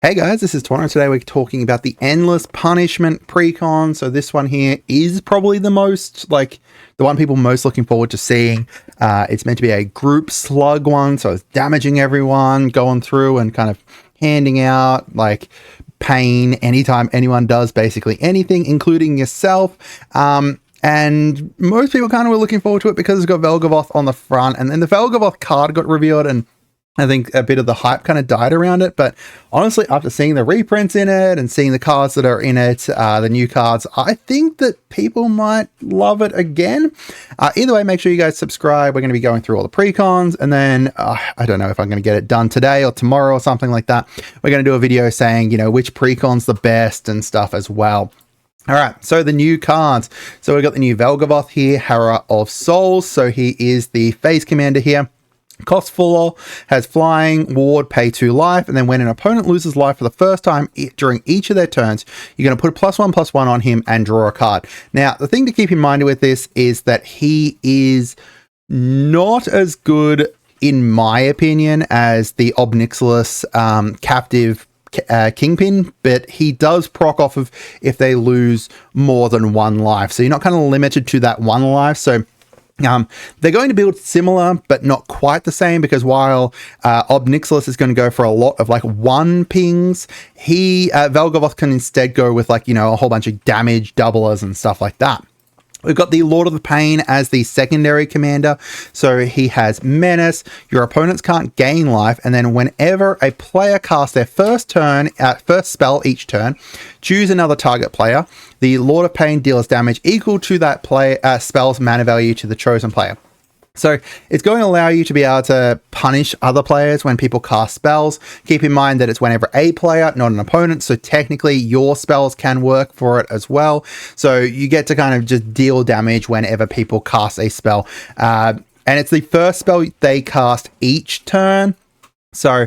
Hey guys, this is Tauna. Today we're talking about the Endless Punishment Precon. So this one here is probably the one people most looking forward to seeing. It's meant to be a group slug one, so it's damaging everyone, going through and kind of handing out like pain anytime anyone does basically anything, including yourself. And most people kind of were looking forward to it because it's got Vel'Gavoth on the front, and then the Vel'Gavoth card got revealed, and I think a bit of the hype kind of died around it. But honestly, after seeing the reprints in it and seeing the cards that are in it, the new cards, I think that people might love it again. Either way, make sure you guys subscribe. We're going to be going through all the precons, and then I don't know if I'm going to get it done today or tomorrow or something like that. We're going to do a video saying, you know, which precon's the best and stuff as well. All right, so the new cards. So we've got the new Vel'Gavoth here, Harrower of Souls. So he is the phase commander here. Costs 4, has flying, ward, pay 2 life, and then when an opponent loses life for the first time during each of their turns, you're going to put +1/+1 on him and draw a card. Now, the thing to keep in mind with this is that he is not as good, in my opinion, as the Ob Nixilis captive Kingpin, but he does proc off of if they lose more than 1 life. So you're not kind of limited to that 1 life. So they're going to build similar, but not quite the same, because while Ob Nixilis is going to go for a lot of like 1 pings, Vel'Gavoth can instead go with like, you know, a whole bunch of damage doublers and stuff like that. We've got the Lord of the Pain as the secondary commander. So he has Menace. Your opponents can't gain life. And then whenever a player casts their first spell each turn, choose another target player. The Lord of Pain deals damage equal to that spell's mana value to the chosen player. So it's going to allow you to be able to punish other players when people cast spells. Keep in mind that it's whenever a player, not an opponent. So technically your spells can work for it as well. So you get to kind of just deal damage whenever people cast a spell. And it's the first spell they cast each turn. So,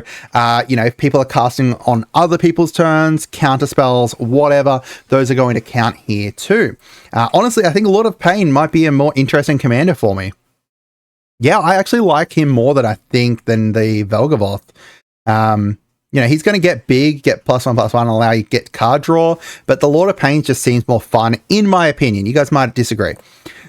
you know, if people are casting on other people's turns, counter spells, whatever, those are going to count here too. Honestly, I think Lord of Pain might be a more interesting commander for me. Yeah, I actually like him more than the Vel'Gavoth. You know, he's going to get big, get +1/+1, allow you to get card draw, but the Lord of Pain just seems more fun, in my opinion. You guys might disagree.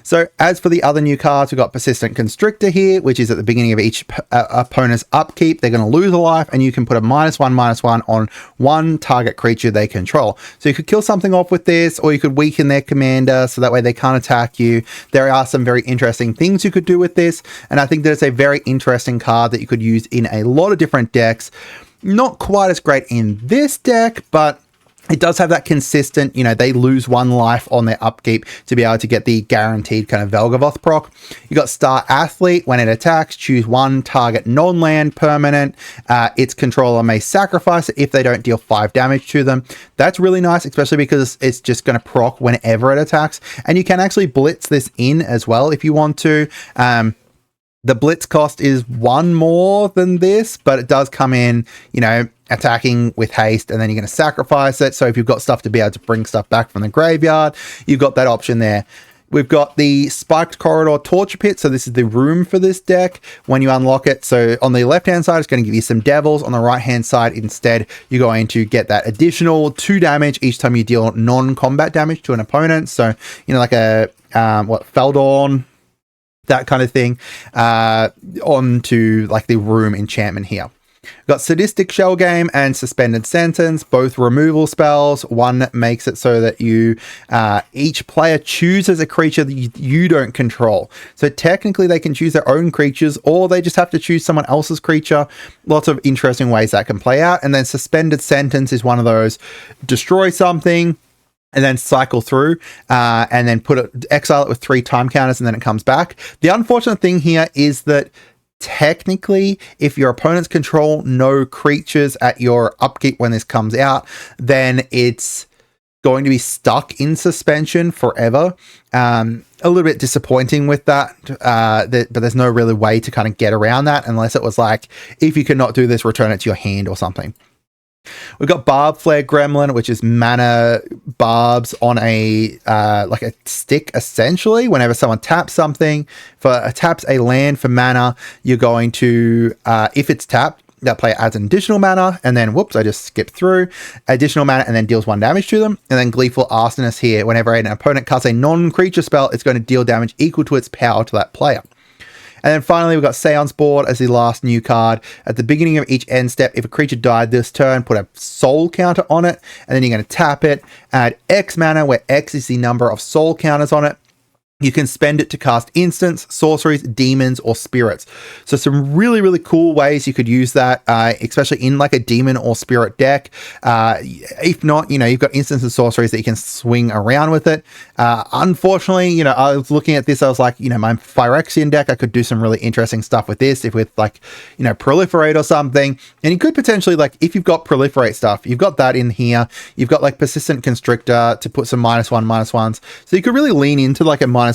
So as for the other new cards, we've got Persistent Constrictor here, which is at the beginning of each opponent's upkeep. They're going to lose a life, and you can put a -1/-1 on 1 target creature they control. So you could kill something off with this, or you could weaken their commander, so that way they can't attack you. There are some very interesting things you could do with this, and I think that it's a very interesting card that you could use in a lot of different decks. Not quite as great in this deck, but it does have that consistent, you know, they lose 1 life on their upkeep to be able to get the guaranteed kind of Vel'Gavoth proc. You got Star Athlete. When it attacks, choose 1 target non-land permanent. Its controller may sacrifice it if they don't deal 5 damage to them. That's really nice, especially because it's just going to proc whenever it attacks. And you can actually blitz this in as well if you want to. The blitz cost is 1 more than this, but it does come in, you know, attacking with haste, and then you're going to sacrifice it. So if you've got stuff to be able to bring stuff back from the graveyard, you've got that option there. We've got the Spiked Corridor Torture Pit. So this is the room for this deck when you unlock it. So on the left-hand side, it's going to give you some devils. On the right-hand side, instead, you're going to get that additional 2 damage each time you deal non-combat damage to an opponent. So, you know, like a, Feldorn, that kind of thing, onto like the room enchantment here. We've got Sadistic Shell Game and Suspended Sentence, both removal spells. One makes it so that you each player chooses a creature that you don't control. So technically they can choose their own creatures, or they just have to choose someone else's creature. Lots of interesting ways that can play out. And then Suspended Sentence is one of those, destroy something and then cycle through, and then exile it with 3 time counters, and then it comes back. The unfortunate thing here is that technically, if your opponents control no creatures at your upkeep when this comes out, then it's going to be stuck in suspension forever. A little bit disappointing with that, but there's no really way to kind of get around that, unless it was like, if you cannot do this, return it to your hand or something. We've got Barb Flare Gremlin, which is mana barbs on a like a stick, essentially. Whenever someone taps something, taps a land for mana, you're going to, if it's tapped, that player adds an additional mana, and then, whoops, I just skipped through, additional mana, and then deals 1 damage to them. And then Gleeful Arsonist here, whenever an opponent casts a non-creature spell, it's going to deal damage equal to its power to that player. And then finally, we've got Seance Board as the last new card. At the beginning of each end step, if a creature died this turn, put a soul counter on it, and then you're going to tap it, add X mana, where X is the number of soul counters on it. You can spend it to cast instants, sorceries, demons, or spirits. So some really, really cool ways you could use that, especially in like a demon or spirit deck. If not, you know, you've got instants and sorceries that you can swing around with it. Unfortunately, you know, I was looking at this, I was like, you know, my Phyrexian deck, I could do some really interesting stuff with this, if with like, you know, Proliferate or something. And you could potentially, like, if you've got Proliferate stuff, you've got that in here. You've got like Persistent Constrictor to put some -1/-1s. So you could really lean into like a -1/-1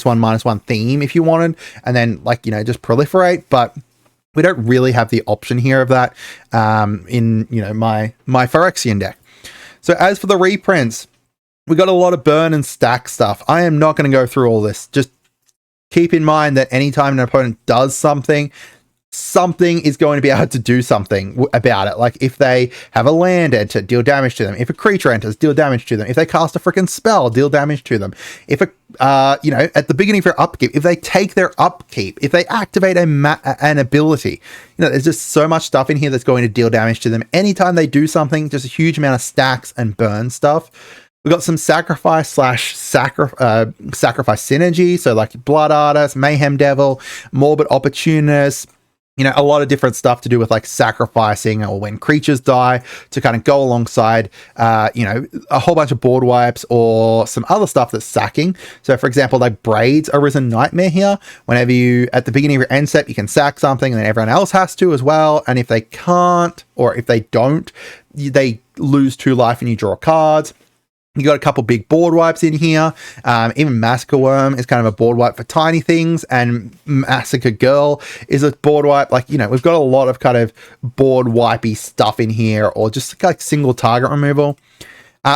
theme if you wanted, and then, like, you know, just proliferate. But we don't really have the option here of that in, you know, my Phyrexian deck. So as for the reprints, we got a lot of burn and stack stuff. I am not going to go through all this. Just keep in mind that anytime an opponent does something is going to be able to do something about it. Like if they have a land enter, deal damage to them. If a creature enters, deal damage to them. If they cast a freaking spell, deal damage to them. If a, you know, at the beginning of your upkeep, if they take their upkeep, if they activate an ability, you know, there's just so much stuff in here that's going to deal damage to them. Anytime they do something, just a huge amount of stacks and burn stuff. We've got some sacrifice synergy. So like Blood Artist, Mayhem Devil, Morbid Opportunist, you know, a lot of different stuff to do with like sacrificing or when creatures die to kind of go alongside, you know, a whole bunch of board wipes or some other stuff that's sacking. So for example, like Braids Arisen Nightmare here. Whenever you, at the beginning of your end step, you can sack something and then everyone else has to as well. And if they can't, or if they don't, they lose 2 life and you draw cards. You got a couple big board wipes in here. Even Massacre Worm is kind of a board wipe for tiny things, and Massacre Girl is a board wipe. Like, you know, we've got a lot of kind of board wipey stuff in here, or just like single target removal.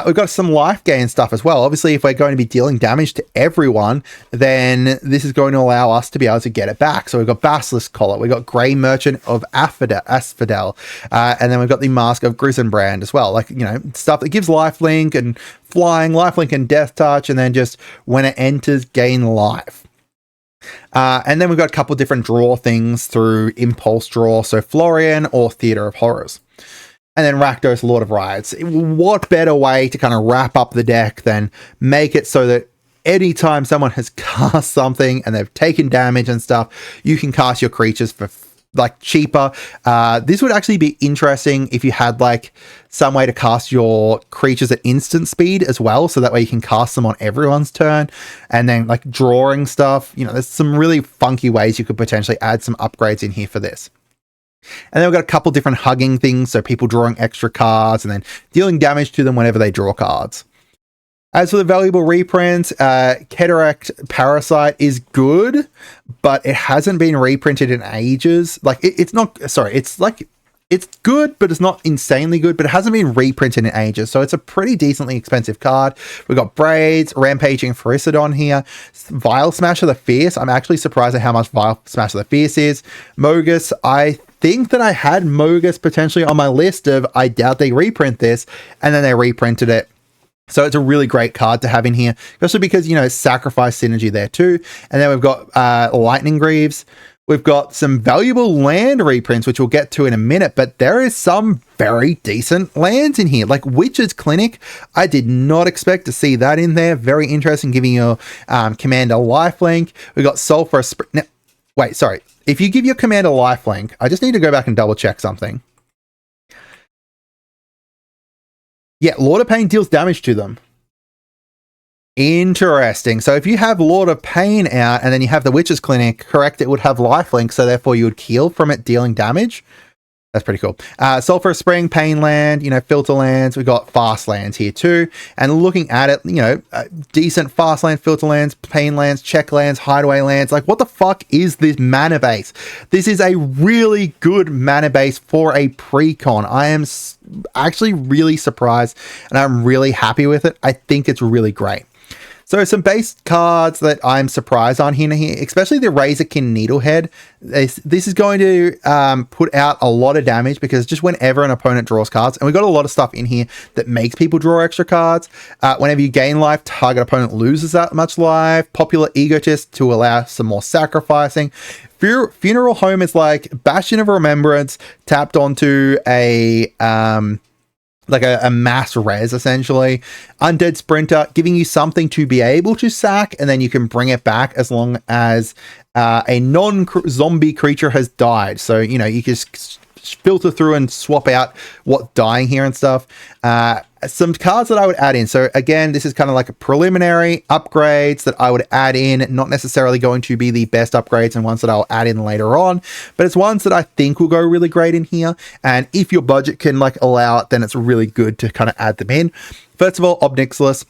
We've got some life gain stuff as well. Obviously, if we're going to be dealing damage to everyone, then this is going to allow us to be able to get it back. So we've got Basilisk Collar, we've got Grey Merchant of Asphodel, and then we've got the Mask of Grisenbrand as well. Like, you know, stuff that gives lifelink and flying, lifelink and death touch, and then just when it enters, gain life. And then we've got a couple different draw things through Impulse Draw, so Florian or Theatre of Horrors. And then Rakdos, Lord of Riots. What better way to kind of wrap up the deck than make it so that anytime someone has cast something and they've taken damage and stuff, you can cast your creatures for like cheaper. This would actually be interesting if you had like some way to cast your creatures at instant speed as well, so that way you can cast them on everyone's turn. And then like drawing stuff, you know, there's some really funky ways you could potentially add some upgrades in here for this. And then we've got a couple different hugging things, so people drawing extra cards and then dealing damage to them whenever they draw cards. As for the valuable reprints, Cataract Parasite is good, but it hasn't been reprinted in ages. Like, it's not, sorry, it's like, it's good, but it's not insanely good, but it hasn't been reprinted in ages. So it's a pretty decently expensive card. We've got Braids, Rampaging Phyrexian here, Vile Smasher the Fierce. I'm actually surprised at how much Vile Smasher the Fierce is. Mogus, I think that I had Mogus potentially on my list of, I doubt they reprint this, and then they reprinted it. So it's a really great card to have in here, especially because, you know, sacrifice synergy there too. And then we've got Lightning Greaves. We've got some valuable land reprints, which we'll get to in a minute, but there is some very decent lands in here, like Witch's Clinic. I did not expect to see that in there. Very interesting, giving your commander lifelink. We've got Sulphur Spring. Now, wait, sorry. If you give your commander lifelink, I just need to go back and double check something. Yeah, Lord of Pain deals damage to them. Interesting. So if you have Lord of Pain out and then you have the Witch's Clinic, correct, it would have lifelink, so therefore you would heal from it dealing damage. That's pretty cool. Sulphur Spring, Pain Land, you know, Filter Lands. We've got Fast Lands here too. And looking at it, you know, decent Fast Land, Filter Lands, Pain Lands, Check Lands, Hideaway Lands. Like, what the fuck is this mana base? This is a really good mana base for a Precon. I am actually really surprised and I'm really happy with it. I think it's really great. So some base cards that I'm surprised on here, especially the Razorkin Needlehead. This is going to put out a lot of damage because just whenever an opponent draws cards, and we've got a lot of stuff in here that makes people draw extra cards. Whenever you gain life, target opponent loses that much life. Popular Egotist to allow some more sacrificing. Funeral Home is like Bastion of Remembrance tapped onto a mass res, essentially. Undead Sprinter, giving you something to be able to sack, and then you can bring it back as long as a non-zombie creature has died. So, you know, you can just filter through and swap out what's dying here and stuff. Some cards that I would add in. So again, this is kind of like a preliminary upgrades that I would add in, not necessarily going to be the best upgrades and ones that I'll add in later on, but it's ones that I think will go really great in here. And if your budget can like allow it, then it's really good to kind of add them in. First of all, Obnixilis.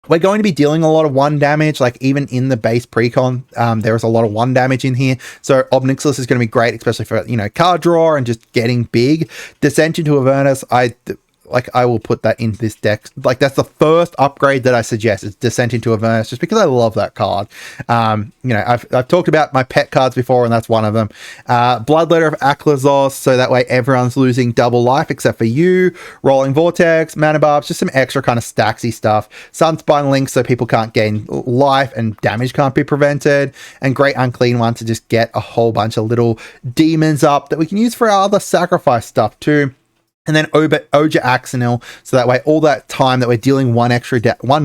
We're going to be dealing a lot of 1 damage, like even in the base precon, there's a lot of 1 damage in here. So Obnixilis is going to be great, especially for, you know, card draw and just getting big. Descent into Avernus, I will put that into this deck. Like, that's the first upgrade that I suggest, is Descent into Avernus, just because I love that card. You know, I've talked about my pet cards before, and that's one of them. Bloodletter of Aklazos, so that way everyone's losing double life except for you. Rolling Vortex, Mana Barbs, just some extra kind of stacksy stuff. Sunspine Link, so people can't gain life and damage can't be prevented. And Great Unclean One to just get a whole bunch of little demons up that we can use for our other sacrifice stuff too. And then Oja Axonil, so that way all that time that we're dealing 1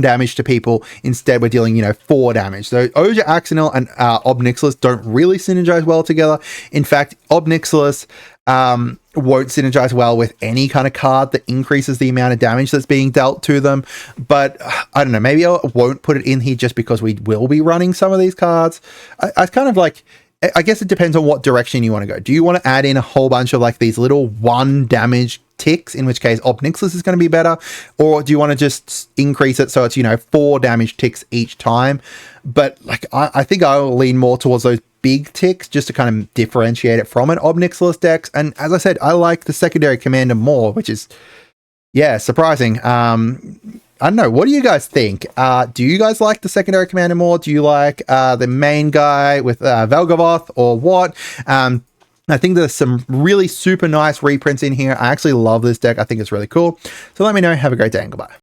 damage to people, instead we're dealing, you know, 4 damage. So Oja Axonil and Obnixilis don't really synergize well together. In fact, Obnixilis won't synergize well with any kind of card that increases the amount of damage that's being dealt to them. But I don't know, maybe I won't put it in here just because we will be running some of these cards. I kind of like... I guess it depends on what direction you want to go. Do you want to add in a whole bunch of like these little 1 damage ticks, in which case Obnixilis is going to be better? Or do you want to just increase it so it's, you know, 4 damage ticks each time? But like, I think I'll lean more towards those big ticks just to kind of differentiate it from an Obnixilis deck. And as I said, I like the secondary commander more, which is, yeah, surprising. I don't know. What do you guys think? Do you guys like the secondary commander more? Do you like the main guy with Velgavoth, or what? I think there's some really super nice reprints in here. I actually love this deck. I think it's really cool. So let me know. Have a great day and goodbye.